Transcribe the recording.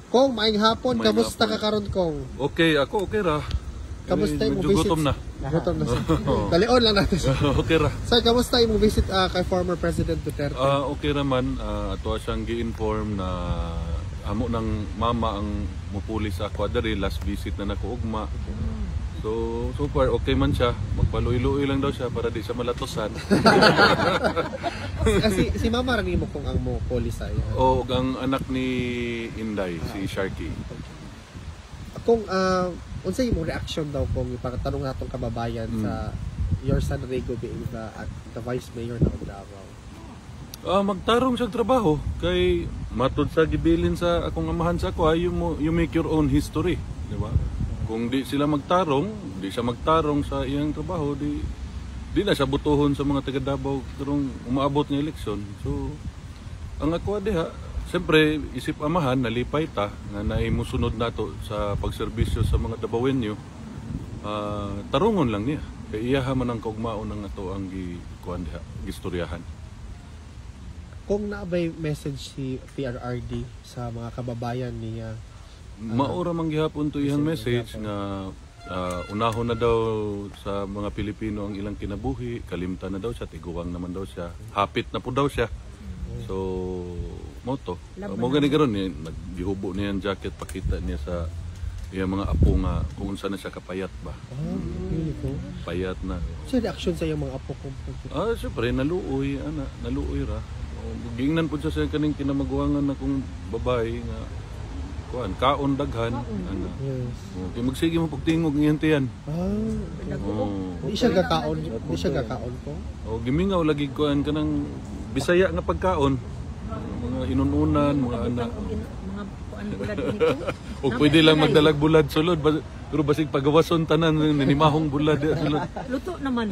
Kong, maayong hapon. Maayong Kamusta hapon. ka karon Kong? Okay, ako okay ra. Kamusta yung medyo visit? gutom na. Gutom na siya. Dalion lang natin siya. Okay ra. Sir, kamusta yung visit kay former President Duterte? Okay raman, ato siyang gi-inform na amo ng mama ang mupuli sa ako adiri, last visit na nako ugma. So far okay man siya. Magpaluy-luoy lang daw siya para di siya malatosan. Kasi si mama rin mo kung ang mo puli sa iya. O ang anak ni Inday, si Sharky. Kung unsay imong reaction daw kung ipatanong natong kababayan sa your son Rego being the vice mayor ng Davao? Magtarong siya trabaho kay matud sa gibilin sa akong amahan sa ako, you make your own history, di ba? Kung di sila magtarong, di siya magtarong sa iyang trabaho, di na siya butuhon sa mga taga Davao karong umaabot ng eleksyon. So ang ako diha, siyempre isip amahan nalipay ta nga naimusunod nato sa pagserbisyo sa mga Davaoenyo. Tarungon lang niya. Kay iyaha man ang kaugmaon ng ato ang gikuan diha, gistoryahan. Kung naabay message si PRRD sa mga kababayan niya, maura man gihapon to iyang message nga unahon na daw sa mga Pilipino ang ilang kinabuhi, kalimtan na daw siya, tiguwang naman daw siya, hapit na po daw siya. So, mo to. Mo gani karon ni naggihubo niya ang jacket, pakita niya sa iyang mga apo nga kung unsa na siya kapayat ba. Payat na. sa reaction sa iyong mga apo kung Syempre naluoy ra. Gingnan po siya sa kaning kinamaguangan na kung babae nga kuan kaon daghan ana. yes. Okay, magsige mo pagtingog ng tiyan. Di siya gakaon ko. Gimingaw lagi kuan kanang Bisaya nga pagkaon. Mga inununan, mga anak. Mga kuan bulad dito. O pwede lang magdalag bulad sulod pero basig pagawason tanan nimahong bulad sulod. Luto naman.